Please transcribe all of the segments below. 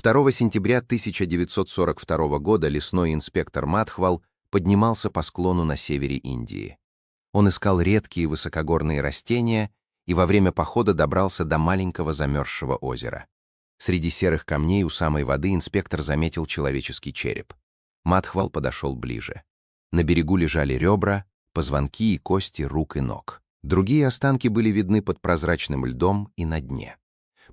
2 сентября 1942 года лесной инспектор Мадхвал поднимался по склону на севере Индии. Он искал редкие высокогорные растения и во время похода добрался до маленького замерзшего озера. Среди серых камней у самой воды инспектор заметил человеческий череп. Мадхвал подошел ближе. На берегу лежали ребра, позвонки и кости рук и ног. Другие останки были видны под прозрачным льдом и на дне.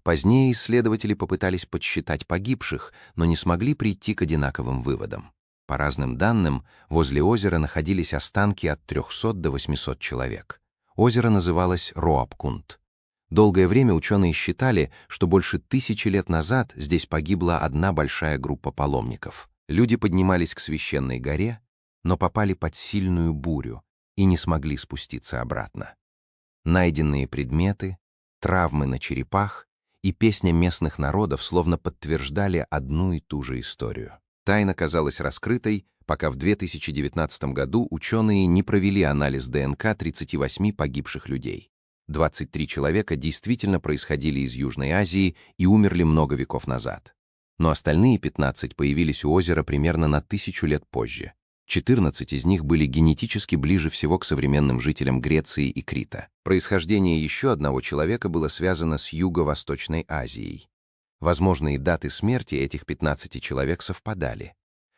Позднее исследователи попытались подсчитать погибших, но не смогли прийти к одинаковым выводам. По разным данным, возле озера находились останки от 300 до 800 человек. Озеро называлось Роапкунд. Долгое время ученые считали, что больше 1000 лет назад здесь погибла одна большая группа паломников. Люди поднимались к священной горе, но попали под сильную бурю и не смогли спуститься обратно. Найденные предметы, травмы на черепах и песня местных народов словно подтверждали одну и ту же историю. Тайна казалась раскрытой, пока в 2019 году ученые не провели анализ ДНК 38 погибших людей. 23 человека действительно происходили из Южной Азии и умерли много веков назад. Но остальные 15 появились у озера примерно на 1000 лет позже. 14 из них были генетически ближе всего к современным жителям Греции и Крита. Происхождение еще одного человека было связано с Юго-Восточной Азией. Возможные даты смерти этих 15 человек совпадали.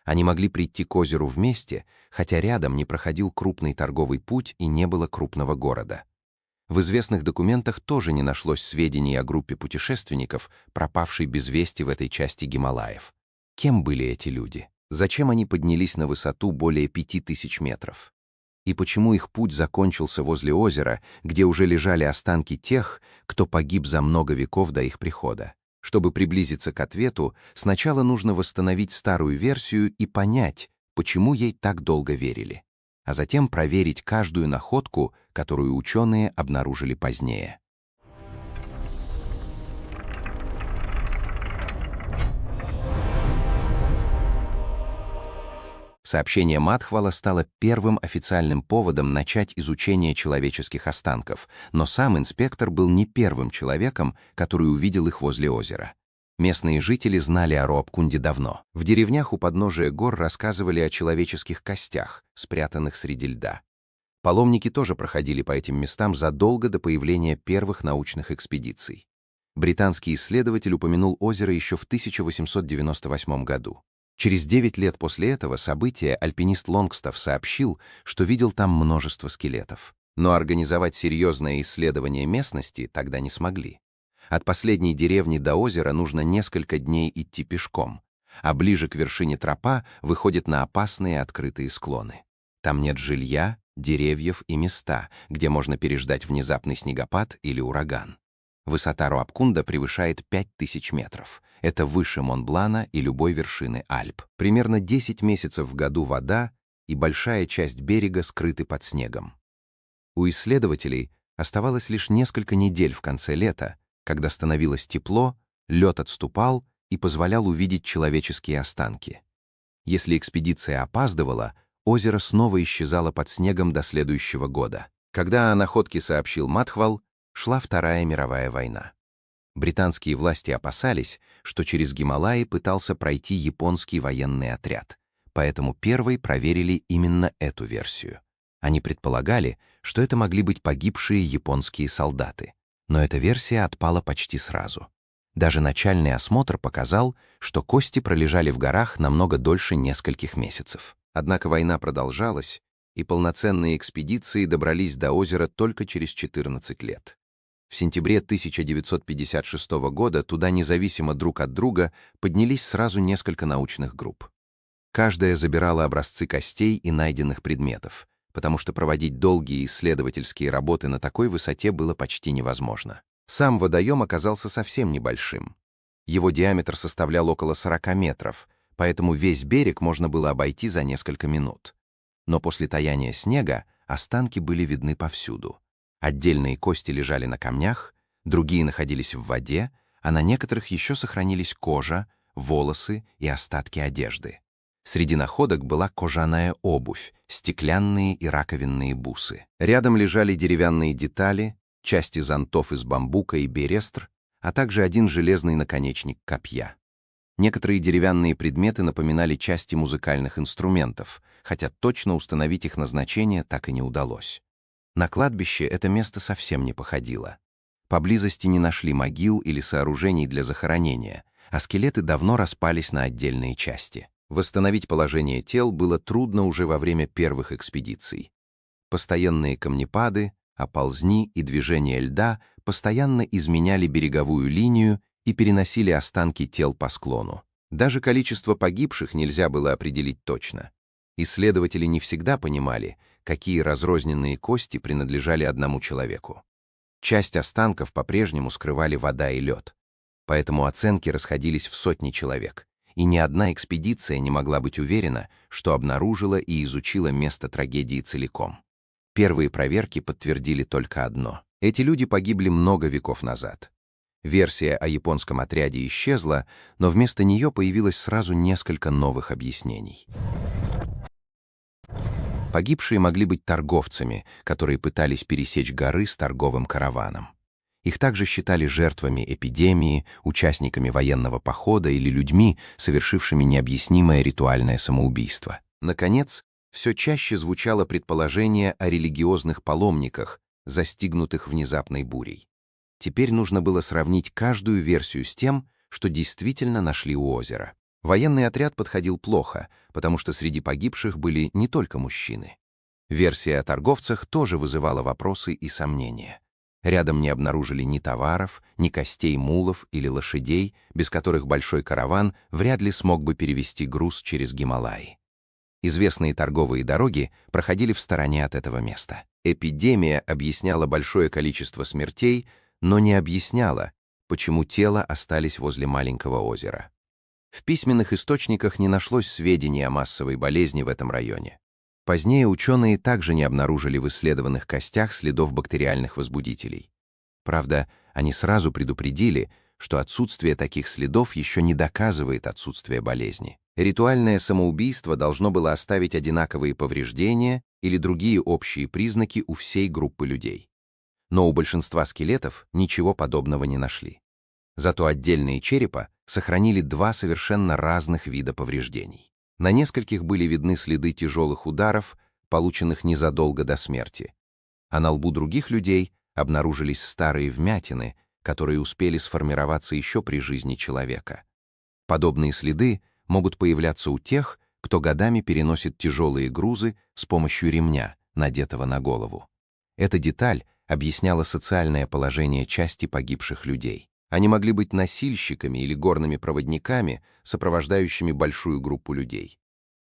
Они могли прийти к озеру вместе, хотя рядом не проходил крупный торговый путь и не было крупного города. В известных документах тоже не нашлось сведений о группе путешественников, пропавшей без вести в этой части Гималаев. Кем были эти люди? Зачем они поднялись на высоту более 5000 метров? И почему их путь закончился возле озера, где уже лежали останки тех, кто погиб за много веков до их прихода? Чтобы приблизиться к ответу, сначала нужно восстановить старую версию и понять, почему ей так долго верили, а затем проверить каждую находку, которую ученые обнаружили позднее. Сообщение Мадхвала стало первым официальным поводом начать изучение человеческих останков, но сам инспектор был не первым человеком, который увидел их возле озера. Местные жители знали о Роапкунде давно. В деревнях у подножия гор рассказывали о человеческих костях, спрятанных среди льда. Паломники тоже проходили по этим местам задолго до появления первых научных экспедиций. Британский исследователь упомянул озеро еще в 1898 году. Через 9 лет после этого события альпинист Лонгстаф сообщил, что видел там множество скелетов. Но организовать серьезное исследование местности тогда не смогли. От последней деревни до озера нужно несколько дней идти пешком, а ближе к вершине тропа выходит на опасные открытые склоны. Там нет жилья, деревьев и места, где можно переждать внезапный снегопад или ураган. Высота Роапкунда превышает 5000 метров. Это выше Монблана и любой вершины Альп. Примерно 10 месяцев в году вода и большая часть берега скрыты под снегом. У исследователей оставалось лишь несколько недель в конце лета, когда становилось тепло, лед отступал и позволял увидеть человеческие останки. Если экспедиция опаздывала, озеро снова исчезало под снегом до следующего года. Когда о находке сообщил Мадхвал, шла Вторая мировая война. Британские власти опасались, что через Гималаи пытался пройти японский военный отряд, поэтому первой проверили именно эту версию. Они предполагали, что это могли быть погибшие японские солдаты, но эта версия отпала почти сразу. Даже начальный осмотр показал, что кости пролежали в горах намного дольше нескольких месяцев. Однако война продолжалась, и полноценные экспедиции добрались до озера только через 14 лет. В сентябре 1956 года туда независимо друг от друга поднялись сразу несколько научных групп. Каждая забирала образцы костей и найденных предметов, потому что проводить долгие исследовательские работы на такой высоте было почти невозможно. Сам водоем оказался совсем небольшим. Его диаметр составлял около 40 метров, поэтому весь берег можно было обойти за несколько минут. Но после таяния снега останки были видны повсюду. Отдельные кости лежали на камнях, другие находились в воде, а на некоторых еще сохранились кожа, волосы и остатки одежды. Среди находок была кожаная обувь, стеклянные и раковинные бусы. Рядом лежали деревянные детали, части зонтов из бамбука и берестр, а также один железный наконечник копья. Некоторые деревянные предметы напоминали части музыкальных инструментов, хотя точно установить их назначение так и не удалось. На кладбище это место совсем не походило. Поблизости не нашли могил или сооружений для захоронения, а скелеты давно распались на отдельные части. Восстановить положение тел было трудно уже во время первых экспедиций. Постоянные камнепады, оползни и движение льда постоянно изменяли береговую линию и переносили останки тел по склону. Даже количество погибших нельзя было определить точно. Исследователи не всегда понимали, какие разрозненные кости принадлежали одному человеку. Часть останков по-прежнему скрывали вода и лед, поэтому оценки расходились в сотни человек, и ни одна экспедиция не могла быть уверена, что обнаружила и изучила место трагедии целиком. Первые проверки подтвердили только одно. Эти люди погибли много веков назад. Версия о японском отряде исчезла, но вместо нее появилось сразу несколько новых объяснений. Погибшие могли быть торговцами, которые пытались пересечь горы с торговым караваном. Их также считали жертвами эпидемии, участниками военного похода или людьми, совершившими необъяснимое ритуальное самоубийство. Наконец, все чаще звучало предположение о религиозных паломниках, застигнутых внезапной бурей. Теперь нужно было сравнить каждую версию с тем, что действительно нашли у озера. Военный отряд подходил плохо, потому что среди погибших были не только мужчины. Версия о торговцах тоже вызывала вопросы и сомнения. Рядом не обнаружили ни товаров, ни костей мулов или лошадей, без которых большой караван вряд ли смог бы перевезти груз через Гималаи. Известные торговые дороги проходили в стороне от этого места. Эпидемия объясняла большое количество смертей, но не объясняла, почему тела остались возле маленького озера. В письменных источниках не нашлось сведений о массовой болезни в этом районе. Позднее ученые также не обнаружили в исследованных костях следов бактериальных возбудителей. Правда, они сразу предупредили, что отсутствие таких следов еще не доказывает отсутствие болезни. Ритуальное самоубийство должно было оставить одинаковые повреждения или другие общие признаки у всей группы людей. Но у большинства скелетов ничего подобного не нашли. Зато отдельные черепа сохранили два совершенно разных вида повреждений. На нескольких были видны следы тяжелых ударов, полученных незадолго до смерти. А на лбу других людей обнаружились старые вмятины, которые успели сформироваться еще при жизни человека. Подобные следы могут появляться у тех, кто годами переносит тяжелые грузы с помощью ремня, надетого на голову. Эта деталь объясняла социальное положение части погибших людей. Они могли быть носильщиками или горными проводниками, сопровождающими большую группу людей.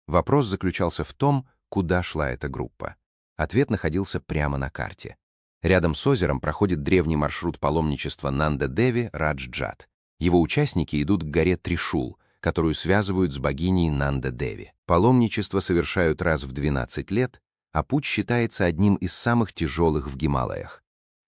Вопрос заключался в том, куда шла эта группа. Ответ находился прямо на карте. Рядом с озером проходит древний маршрут паломничества Нанда-Деви Раджджат. Его участники идут к горе Тришул, которую связывают с богиней Нанда-Деви. Паломничество совершают раз в 12 лет, а путь считается одним из самых тяжелых в Гималаях.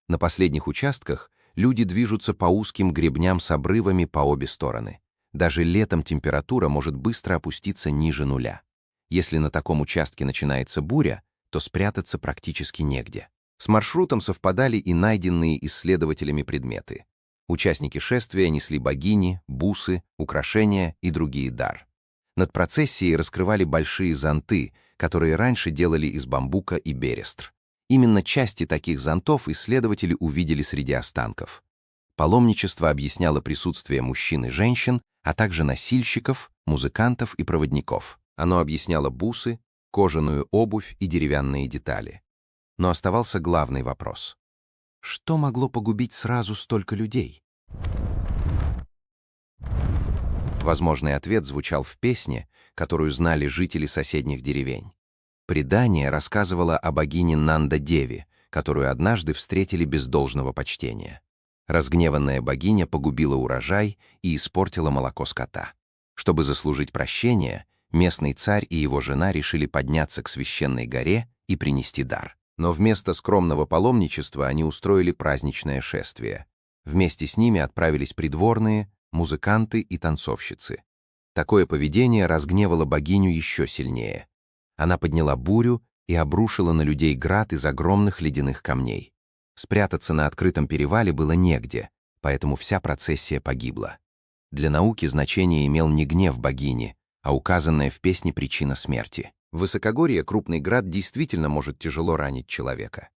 На последних участках люди движутся по узким гребням с обрывами по обе стороны. Даже летом температура может быстро опуститься ниже нуля. Если на таком участке начинается буря, то спрятаться практически негде. С маршрутом совпадали и найденные исследователями предметы. Участники шествия несли богини, бусы, украшения и другие дар. Над процессией раскрывали большие зонты, которые раньше делали из бамбука и берестр. Именно части таких зонтов исследователи увидели среди останков. Паломничество объясняло присутствие мужчин и женщин, а также носильщиков, музыкантов и проводников. Оно объясняло бусы, кожаную обувь и деревянные детали. Но оставался главный вопрос. Что могло погубить сразу столько людей? Возможный ответ звучал в песне, которую знали жители соседних деревень. Предание рассказывало о богине Нанда-Деви, которую однажды встретили без должного почтения. Разгневанная богиня погубила урожай и испортила молоко скота. Чтобы заслужить прощение, местный царь и его жена решили подняться к священной горе и принести дар. Но вместо скромного паломничества они устроили праздничное шествие. Вместе с ними отправились придворные, музыканты и танцовщицы. Такое поведение разгневало богиню еще сильнее. Она подняла бурю и обрушила на людей град из огромных ледяных камней. Спрятаться на открытом перевале было негде, поэтому вся процессия погибла. Для науки значение имел не гнев богини, а указанная в песне причина смерти. В высокогорье крупный град действительно может тяжело ранить человека.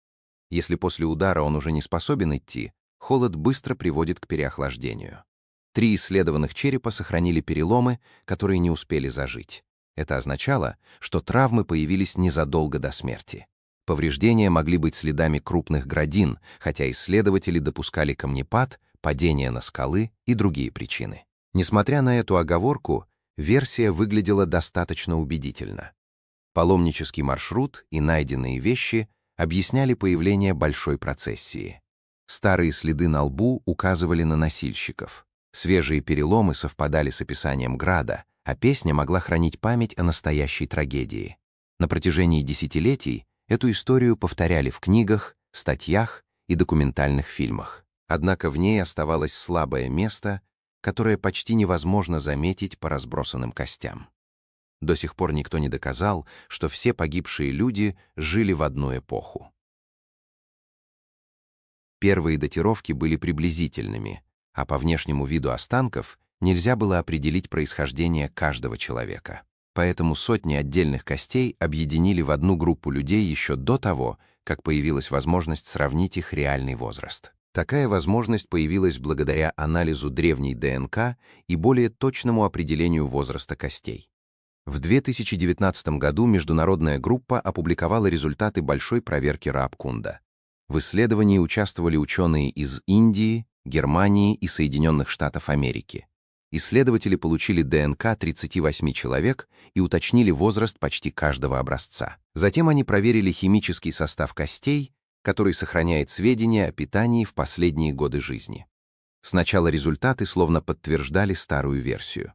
Если после удара он уже не способен идти, холод быстро приводит к переохлаждению. 3 исследованных черепа сохранили переломы, которые не успели зажить. Это означало, что травмы появились незадолго до смерти. Повреждения могли быть следами крупных градин, хотя исследователи допускали камнепад, падение на скалы и другие причины. Несмотря на эту оговорку, версия выглядела достаточно убедительно. Паломнический маршрут и найденные вещи объясняли появление большой процессии. Старые следы на лбу указывали на носильщиков. Свежие переломы совпадали с описанием града, а песня могла хранить память о настоящей трагедии. На протяжении десятилетий эту историю повторяли в книгах, статьях и документальных фильмах. Однако в ней оставалось слабое место, которое почти невозможно заметить по разбросанным костям. До сих пор никто не доказал, что все погибшие люди жили в одну эпоху. Первые датировки были приблизительными, а по внешнему виду останков нельзя было определить происхождение каждого человека. Поэтому сотни отдельных костей объединили в одну группу людей еще до того, как появилась возможность сравнить их реальный возраст. Такая возможность появилась благодаря анализу древней ДНК и более точному определению возраста костей. В 2019 году международная группа опубликовала результаты большой проверки Раабкунда. В исследовании участвовали ученые из Индии, Германии и Соединенных Штатов Америки. Исследователи получили ДНК 38 человек и уточнили возраст почти каждого образца. Затем они проверили химический состав костей, который сохраняет сведения о питании в последние годы жизни. Сначала результаты словно подтверждали старую версию.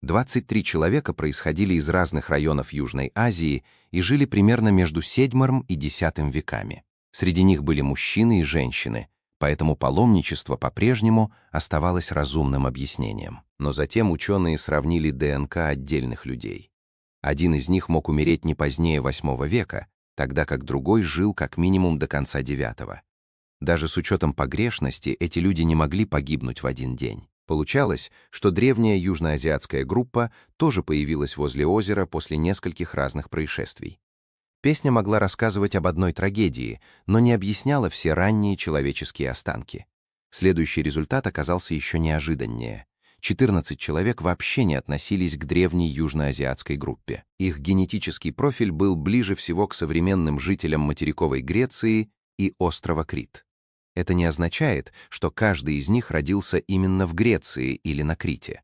23 человека происходили из разных районов Южной Азии и жили примерно между VII и X веками. Среди них были мужчины и женщины, поэтому паломничество по-прежнему оставалось разумным объяснением. Но затем ученые сравнили ДНК отдельных людей. Один из них мог умереть не позднее VIII века, тогда как другой жил как минимум до конца IX. Даже с учетом погрешности эти люди не могли погибнуть в один день. Получалось, что древняя южноазиатская группа тоже появилась возле озера после нескольких разных происшествий. Песня могла рассказывать об одной трагедии, но не объясняла все ранние человеческие останки. Следующий результат оказался еще неожиданнее. 14 человек вообще не относились к древней южноазиатской группе. Их генетический профиль был ближе всего к современным жителям материковой Греции и острова Крит. Это не означает, что каждый из них родился именно в Греции или на Крите.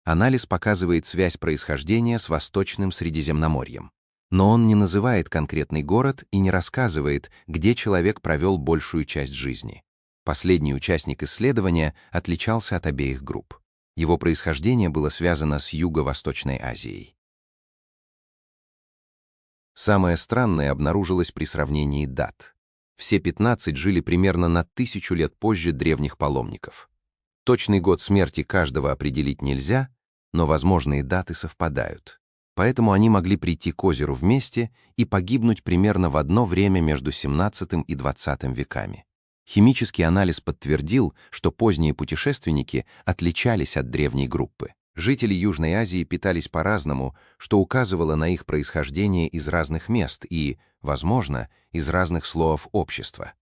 Анализ показывает связь происхождения с Восточным Средиземноморьем. Но он не называет конкретный город и не рассказывает, где человек провел большую часть жизни. Последний участник исследования отличался от обеих групп. Его происхождение было связано с Юго-Восточной Азией. Самое странное обнаружилось при сравнении дат. Все 15 жили примерно на 1000 лет позже древних паломников. Точный год смерти каждого определить нельзя, но возможные даты совпадают. Поэтому они могли прийти к озеру вместе и погибнуть примерно в одно время между XVII и XX веками. Химический анализ подтвердил, что поздние путешественники отличались от древней группы. Жители Южной Азии питались по-разному, что указывало на их происхождение из разных мест и, возможно, из разных слоев общества.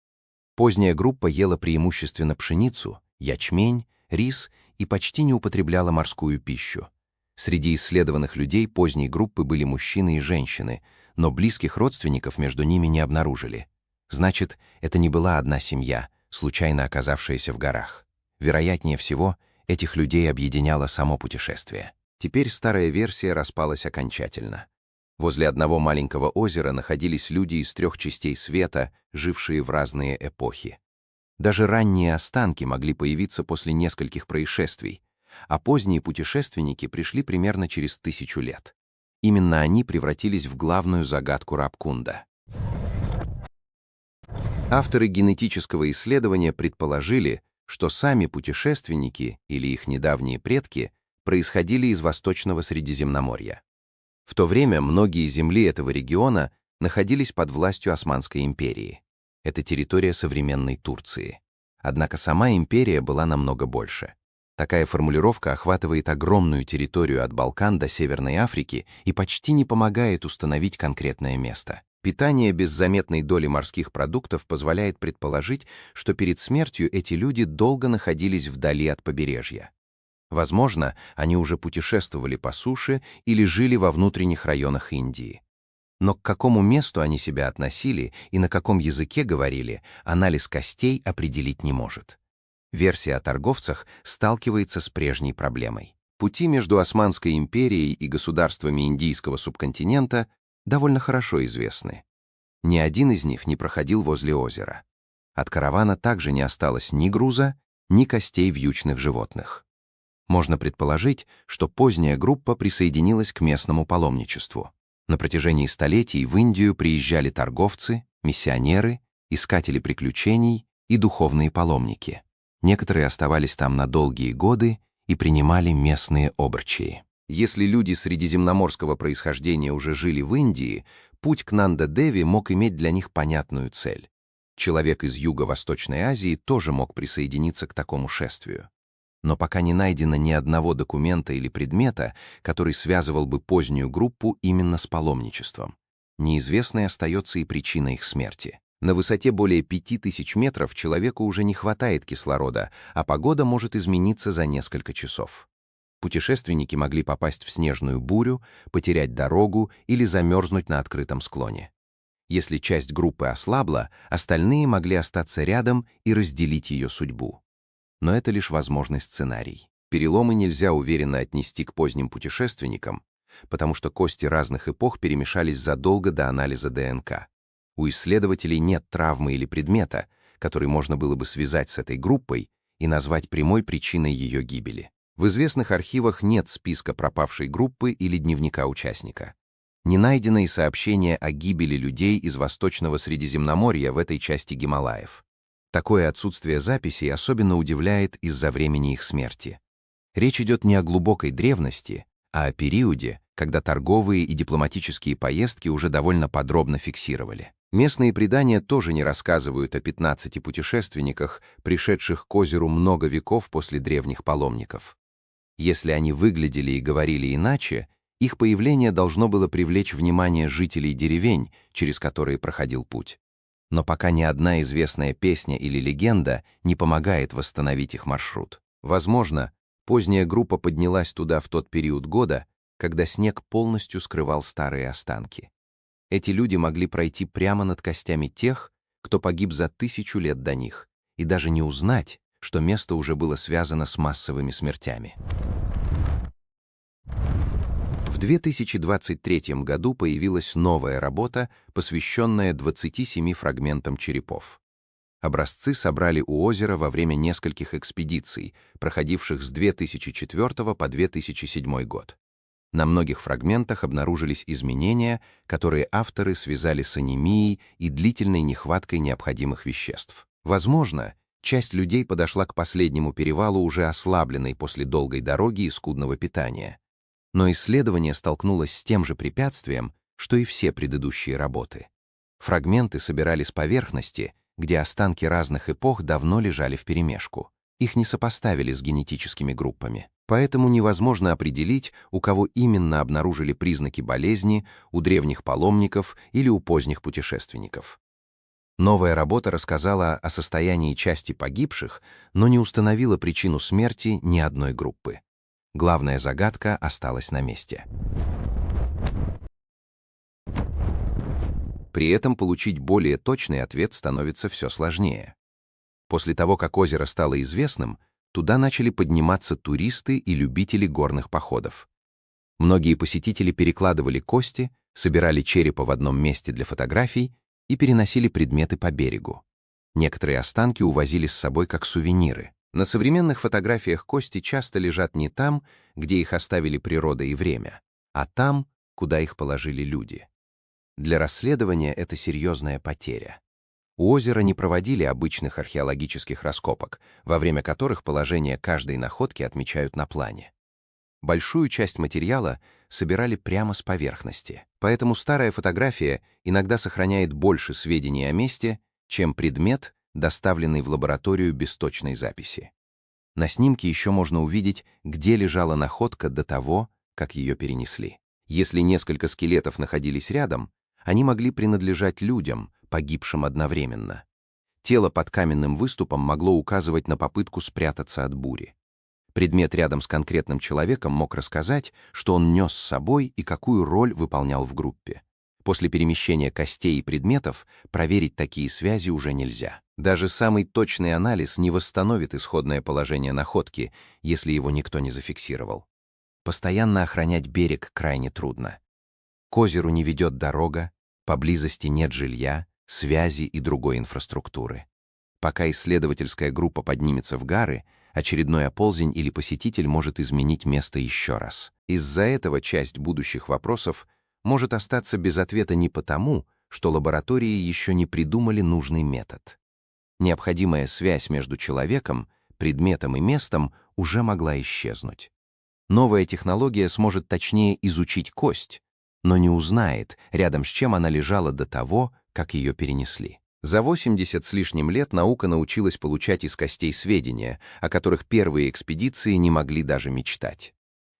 Поздняя группа ела преимущественно пшеницу, ячмень, рис и почти не употребляла морскую пищу. Среди исследованных людей поздней группы были мужчины и женщины, но близких родственников между ними не обнаружили. Значит, это не была одна семья, случайно оказавшаяся в горах. Вероятнее всего, этих людей объединяло само путешествие. Теперь старая версия распалась окончательно. Возле одного маленького озера находились люди из 3 частей света, жившие в разные эпохи. Даже ранние останки могли появиться после нескольких происшествий, а поздние путешественники пришли примерно через 1000 лет. Именно они превратились в главную загадку Раабкунда. Авторы генетического исследования предположили, что сами путешественники или их недавние предки происходили из Восточного Средиземноморья. В то время многие земли этого региона находились под властью Османской империи. Это территория современной Турции. Однако сама империя была намного больше. Такая формулировка охватывает огромную территорию от Балкан до Северной Африки и почти не помогает установить конкретное место. Питание без заметной доли морских продуктов позволяет предположить, что перед смертью эти люди долго находились вдали от побережья. Возможно, они уже путешествовали по суше или жили во внутренних районах Индии. Но к какому месту они себя относили и на каком языке говорили, анализ костей определить не может. Версия о торговцах сталкивается с прежней проблемой. Пути между Османской империей и государствами индийского субконтинента довольно хорошо известны. Ни один из них не проходил возле озера. От каравана также не осталось ни груза, ни костей вьючных животных. Можно предположить, что поздняя группа присоединилась к местному паломничеству. На протяжении столетий в Индию приезжали торговцы, миссионеры, искатели приключений и духовные паломники. Некоторые оставались там на долгие годы и принимали местные обрчии. Если люди средиземноморского происхождения уже жили в Индии, путь к Нанда-Деви мог иметь для них понятную цель. Человек из Юго-Восточной Азии тоже мог присоединиться к такому шествию. Но пока не найдено ни одного документа или предмета, который связывал бы позднюю группу именно с паломничеством. Неизвестной остается и причина их смерти. На высоте более 5000 метров человеку уже не хватает кислорода, а погода может измениться за несколько часов. Путешественники могли попасть в снежную бурю, потерять дорогу или замерзнуть на открытом склоне. Если часть группы ослабла, остальные могли остаться рядом и разделить ее судьбу. Но это лишь возможный сценарий. Переломы нельзя уверенно отнести к поздним путешественникам, потому что кости разных эпох перемешались задолго до анализа ДНК. У исследователей нет травмы или предмета, который можно было бы связать с этой группой и назвать прямой причиной ее гибели. В известных архивах нет списка пропавшей группы или дневника участника. Не найдено и сообщения о гибели людей из Восточного Средиземноморья в этой части Гималаев. Такое отсутствие записей особенно удивляет из-за времени их смерти. Речь идет не о глубокой древности, а о периоде, когда торговые и дипломатические поездки уже довольно подробно фиксировали. Местные предания тоже не рассказывают о 15 путешественниках, пришедших к озеру много веков после древних паломников. Если они выглядели и говорили иначе, их появление должно было привлечь внимание жителей деревень, через которые проходил путь. Но пока ни одна известная песня или легенда не помогает восстановить их маршрут. Возможно, поздняя группа поднялась туда в тот период года, когда снег полностью скрывал старые останки. Эти люди могли пройти прямо над костями тех, кто погиб за 1000 лет до них, и даже не узнать, что место уже было связано с массовыми смертями. В 2023 году появилась новая работа, посвященная 27 фрагментам черепов. Образцы собрали у озера во время нескольких экспедиций, проходивших с 2004 по 2007 год. На многих фрагментах обнаружились изменения, которые авторы связали с анемией и длительной нехваткой необходимых веществ. Возможно, часть людей подошла к последнему перевалу уже ослабленной после долгой дороги и скудного питания. Но исследование столкнулось с тем же препятствием, что и все предыдущие работы. Фрагменты собирали с поверхности, где останки разных эпох давно лежали вперемешку. Их не сопоставили с генетическими группами. Поэтому невозможно определить, у кого именно обнаружили признаки болезни, у древних паломников или у поздних путешественников. Новая работа рассказала о состоянии части погибших, но не установила причину смерти ни одной группы. Главная загадка осталась на месте. При этом получить более точный ответ становится все сложнее. После того, как озеро стало известным, туда начали подниматься туристы и любители горных походов. Многие посетители перекладывали кости, собирали черепа в одном месте для фотографий и переносили предметы по берегу. Некоторые останки увозили с собой как сувениры. На современных фотографиях кости часто лежат не там, где их оставили природа и время, а там, куда их положили люди. Для расследования это серьезная потеря. У озера не проводили обычных археологических раскопок, во время которых положение каждой находки отмечают на плане. Большую часть материала собирали прямо с поверхности, поэтому старая фотография иногда сохраняет больше сведений о месте, чем предмет, доставленный в лабораторию без точной записи. На снимке еще можно увидеть, где лежала находка до того, как ее перенесли. Если несколько скелетов находились рядом, они могли принадлежать людям, погибшим одновременно. Тело под каменным выступом могло указывать на попытку спрятаться от бури. Предмет рядом с конкретным человеком мог рассказать, что он нес с собой и какую роль выполнял в группе. После перемещения костей и предметов проверить такие связи уже нельзя. Даже самый точный анализ не восстановит исходное положение находки, если его никто не зафиксировал. Постоянно охранять берег крайне трудно. К озеру не ведет дорога, поблизости нет жилья, связи и другой инфраструктуры. Пока исследовательская группа поднимется в горы, очередной оползень или посетитель может изменить место еще раз. Из-за этого часть будущих вопросов может остаться без ответа не потому, что лаборатории еще не придумали нужный метод. Необходимая связь между человеком, предметом и местом уже могла исчезнуть. Новая технология сможет точнее изучить кость, но не узнает, рядом с чем она лежала до того, как ее перенесли. За 80 с лишним лет наука научилась получать из костей сведения, о которых первые экспедиции не могли даже мечтать.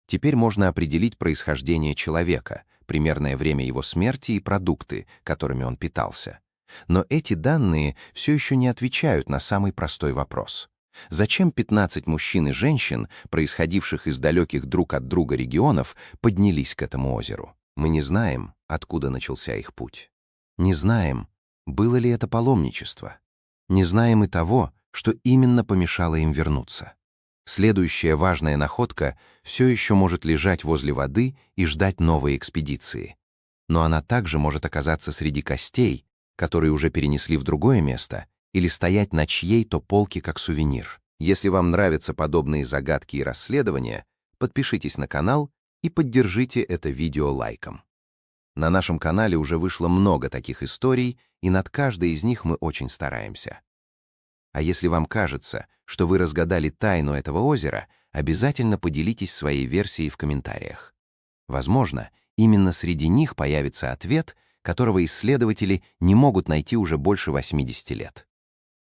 Теперь можно определить происхождение человека, примерное время его смерти и продукты, которыми он питался. Но эти данные все еще не отвечают на самый простой вопрос. Зачем 15 мужчин и женщин, происходивших из далеких друг от друга регионов, поднялись к этому озеру? Мы не знаем, откуда начался их путь. Не знаем, было ли это паломничество. Не знаем и того, что именно помешало им вернуться. Следующая важная находка все еще может лежать возле воды и ждать новой экспедиции. Но она также может оказаться среди костей, которые уже перенесли в другое место, или стоять на чьей-то полке как сувенир. Если вам нравятся подобные загадки и расследования, подпишитесь на канал и поддержите это видео лайком. На нашем канале уже вышло много таких историй, и над каждой из них мы очень стараемся. А если вам кажется, что вы разгадали тайну этого озера, обязательно поделитесь своей версией в комментариях. Возможно, именно среди них появится ответ, которого исследователи не могут найти уже больше 80 лет.